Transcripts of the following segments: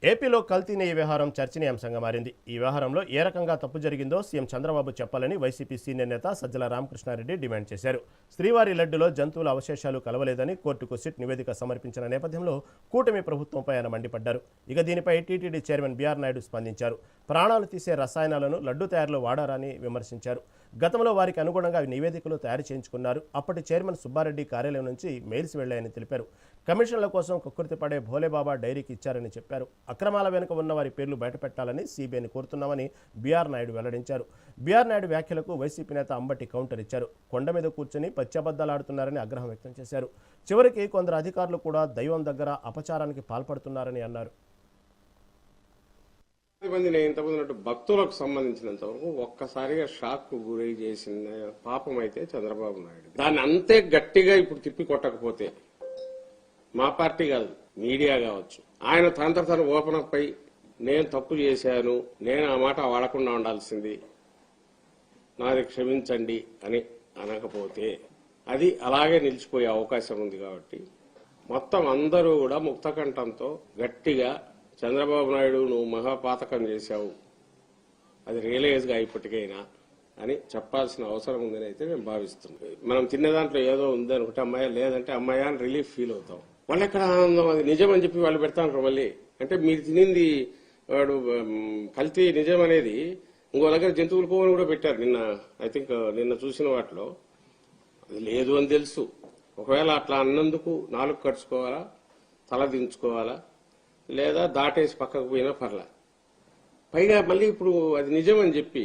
ఏపీలో కల్తీ నెయ్యి వ్యవహారం చర్చనీయాంశంగా మారింది. ఈ వ్యవహారంలో ఏ రకంగా తప్పు జరిగిందో సీఎం చంద్రబాబు చెప్పాలని వైసీపీ సీనియర్ నేత సజ్జల రామకృష్ణారెడ్డి డిమాండ్ చేశారు. శ్రీవారి లడ్డులో జంతువుల అవశేషాలు కలవలేదని కోర్టుకు సిట్ నివేదిక సమర్పించిన నేపథ్యంలో కూటమి ప్రభుత్వంపై ఆయన మండిపడ్డారు. ఇక దీనిపై టీటీడీ చైర్మన్ బీఆర్ నాయుడు స్పందించారు. ప్రాణాలు తీసే రసాయనాలను లడ్డు తయారీలో వాడారని విమర్శించారు. గతంలో వారికి అనుగుణంగా నివేదికలు తయారు చేయించుకున్నారు. అప్పటి చైర్మన్ సుబ్బారెడ్డి కార్యాలయం నుంచి మెయిల్స్ వెళ్లాయని తెలిపారు. కమిషన్ల కోసం కక్కుర్తిపడే భోలేబాబా డైరీకి ఇచ్చారని చెప్పారు. అక్రమాల వెనుక ఉన్న వారి పేర్లు బయటపెట్టాలని సీబీఐని కోరుతున్నామని బీఆర్ నాయుడు వెల్లడించారు. బీఆర్ నాయుడు వ్యాఖ్యలకు వైసీపీ నేత అంబటి కౌంటర్ ఇచ్చారు. కొండ మీద కూర్చొని పచ్చబద్దాలాడుతున్నారని ఆగ్రహం వ్యక్తం చేశారు. చివరికి కొందరు అధికారులు కూడా దైవం దగ్గర అపచారానికి పాల్పడుతున్నారని అన్నారు. నేను ఇంతకుముందు భక్తులకు సంబంధించినంత వరకు ఒక్కసారిగా షాక్ కు గురై చేసిన పాపం అయితే చంద్రబాబు నాయుడు. దాన్ని అంతే గట్టిగా ఇప్పుడు తిప్పి కొట్టకపోతే మా పార్టీ కాదు, మీడియా కావచ్చు, ఆయన తను ఓపెన్ అప్ అయి నేను తప్పు చేశాను, నేను ఆ మాట వాడకుండా ఉండాల్సింది, నాది క్షమించండి అని అనకపోతే అది అలాగే నిలిచిపోయే అవకాశం ఉంది. కాబట్టి మొత్తం అందరూ కూడా ముక్తకంఠంతో గట్టిగా చంద్రబాబు నాయుడు నువ్వు మహాపాతకం చేశావు, అది రియలైజ్గా ఇప్పటికైనా అని చెప్పాల్సిన అవసరం ఉందని అయితే మేము భావిస్తున్నాం. మనం తిన్న దాంట్లో ఏదో ఉంది అనుకుంటే అమ్మాయి, లేదంటే అమ్మాయి అని రిలీఫ్ ఫీల్ అవుతాం. వాళ్ళు ఎక్కడ ఆనందం, అది నిజం అని చెప్పి వాళ్ళు పెడతాను మళ్ళీ. అంటే మీరు తినింది వాడు కల్తీ నిజం అనేది ఇంకో దగ్గర జంతువుల కోవని కూడా పెట్టారు నిన్న. ఐ థింక్ నిన్న చూసిన వాటిలో అది లేదు అని తెలుసు. ఒకవేళ అట్లా అన్నందుకు నాలుగు కడుచుకోవాలా, తల దించుకోవాలా, లేదా దాటేసి పక్కకు పోయినా పర్లా. పైగా మళ్ళీ ఇప్పుడు అది నిజం అని చెప్పి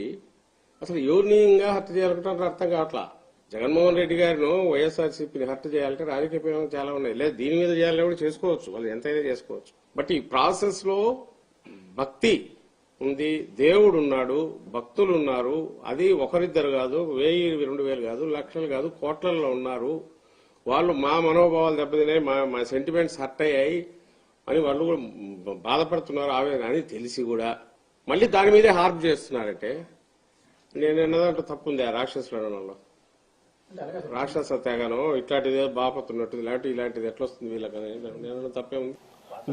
అసలు ఎవరిని ఇంకా హత్య చేయాలనుకుంటారో అర్థం కావట్లా. జగన్మోహన్ రెడ్డి గారిను వైఎస్ఆర్సీపీని హత్య చేయాలంటే రాజకీయ ప్రయోజనం చాలా ఉన్నాయి. లేదా దీని మీద చేయాలని కూడా చేసుకోవచ్చు, వాళ్ళు ఎంతైనా చేసుకోవచ్చు. బట్ ఈ ప్రాసెస్ లో భక్తి ఉంది, దేవుడు ఉన్నాడు, భక్తులు ఉన్నారు. అది ఒకరిద్దరు కాదు, 1000, 2000 కాదు, లక్షలు కాదు, కోట్లలో ఉన్నారు. వాళ్ళు మా మనోభావాలు దెబ్బతినాయి, మా సెంటిమెంట్స్ హర్ట్ అయ్యాయి అని వాళ్ళు కూడా బాధపడుతున్నారు. ఆవేదన అని తెలిసి కూడా మళ్ళీ దాని మీదే హార్ప్ చేస్తున్నారంటే నేను అన్నదంటే తప్పుంది. ఆ రాక్షసులు అనడంలో రాక్షస తెగను ఇట్లాంటిది బాపతున్నట్టు ఇలాంటిది ఎట్లా వస్తుంది వీళ్ళకని నేను తప్పే ఉంది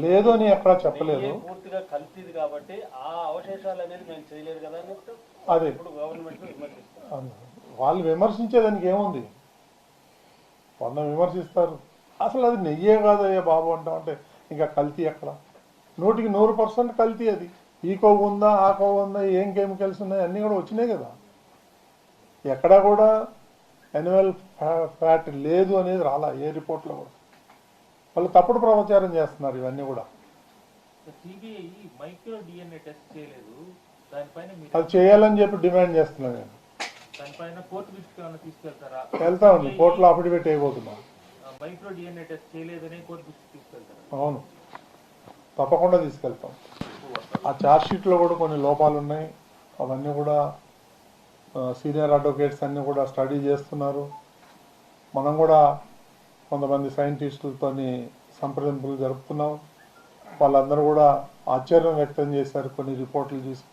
లేదు అని ఎక్కడా చెప్పలేదు. పూర్తిగా కల్తీది కాబట్టి ఆ అవశేషాలు అనేది మేము చేయలేదు కదా అన్నట్టు అదే వాళ్ళు విమర్శించేదానికి ఏముంది, వంద విమర్శిస్తారు. అసలు అది నెయ్యే కాదయ్యా బాబు అంటామంటే ఇంకా కల్తీ ఎక్కడ? 100కి 100% కల్తీ. అది ఈ కొవ్వు ఉందా, ఆ కొవ్వు ఉందా, ఏం కెమికల్స్ ఉన్నాయి అన్నీ కూడా వచ్చినాయి కదా. ఎక్కడా కూడా యాన్యువల్ ఫ్యాట్ లేదు అనేది రాలా ఏ రిపోర్ట్లో కూడా. వాళ్ళు తప్పుడు ప్రచారం చేస్తున్నారు ఇవన్నీ కూడా. అది చేయాలని చెప్పి డిమాండ్ చేస్తున్నాను నేను. వెళ్తామండి, కోర్టులో అఫిడవిట్ అయిపోతున్నాం. అవును, తప్పకుండా తీసుకెళ్తాం. ఆ ఛార్జ్ షీట్లో కూడా కొన్ని లోపాలు ఉన్నాయి. అవన్నీ కూడా సీనియర్ అడ్వకేట్స్ అన్నీ కూడా స్టడీ చేస్తున్నారు. మనం కూడా కొంతమంది సైంటిస్టులతో సంప్రదింపులు జరుపుతున్నాం. వాళ్ళందరూ కూడా ఆశ్చర్యం వ్యక్తం చేశారు. కొన్ని రిపోర్ట్లు చూసి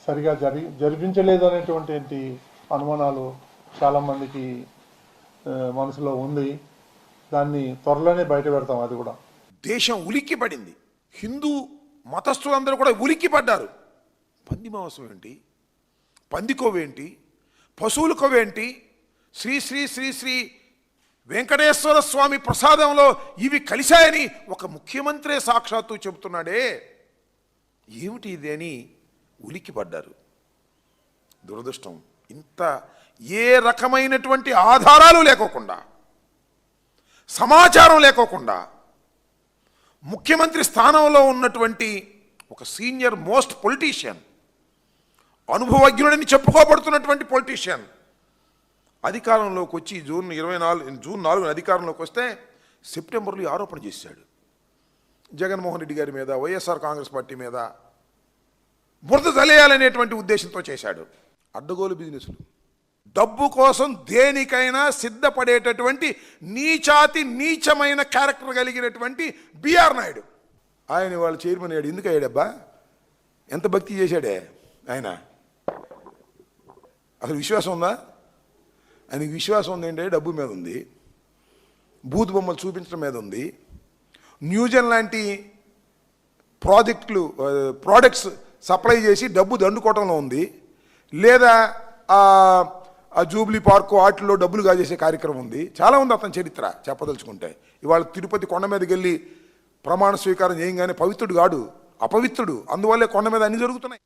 సరిగా జరిపించలేదు అనేటువంటి అనుమానాలు చాలామందికి మనసులో ఉంది. దాన్ని త్వరలోనే బయట పెడతాం. అది కూడా దేశం ఉలిక్కి పడింది. హిందూ మతస్థులందరూ కూడా ఉలిక్కి పడ్డారు. పంది మాంసం ఏంటి, పంది కొవ్వేంటి, పశువుల కొవ్వేంటి, శ్రీ శ్రీ శ్రీ శ్రీ వెంకటేశ్వర స్వామి ప్రసాదంలో ఇవి కలిశాయని ఒక ముఖ్యమంత్రి సాక్షాత్తు చెబుతున్నాడే, ఏమిటి ఇది అని ఉలిక్కి పడ్డారు. దురదృష్టం, ఇంత ఏ రకమైనటువంటి ఆధారాలు లేకోకుండా, సమాచారం లేకోకుండా ముఖ్యమంత్రి స్థానంలో ఉన్నటువంటి ఒక సీనియర్ మోస్ట్ పొలిటీషియన్, అనుభవజ్ఞుడని చెప్పుకోబడుతున్నటువంటి పొలిటీషియన్ అధికారంలోకి వచ్చి జూన్ 4 అధికారంలోకి వస్తే సెప్టెంబర్లో ఆరోపణ చేశాడు. జగన్మోహన్ రెడ్డి గారి మీద, వైఎస్ఆర్ కాంగ్రెస్ పార్టీ మీద బురద జలేయాలనేటువంటి ఉద్దేశంతో చేశాడు. అడ్డగోలు బిజినెస్లు, డబ్బు కోసం దేనికైనా సిద్ధపడేటటువంటి నీచమైన క్యారెక్టర్ కలిగినటువంటి బీఆర్ నాయుడు. ఆయన వాళ్ళ చైర్మన్ అయ్యాడు. ఎందుకు అయ్యాడబ్బా? ఎంత భక్తి చేశాడే ఆయన? అసలు విశ్వాసం ఉందా ఆయనకి? విశ్వాసం ఉందంటే డబ్బు మీద ఉంది, బూత్ బొమ్మలు చూపించడం మీద ఉంది. న్యూజన్ లాంటి ప్రోడక్ట్స్ సప్లై చేసి డబ్బు దండుకోవటంలో ఉంది, లేదా ఆ జూబ్లీ పార్కు వాటిల్లో డబ్బులు కాజేసే కార్యక్రమం ఉంది. చాలా ఉంది అతని చరిత్ర చెప్పదలుచుకుంటే. ఇవాళ తిరుపతి కొండ మీదకి వెళ్ళి ప్రమాణ స్వీకారం చేయగానే పవిత్రుడు కాడు, అపవిత్రుడు. అందువల్లే కొండ మీద అన్ని జరుగుతున్నాయి.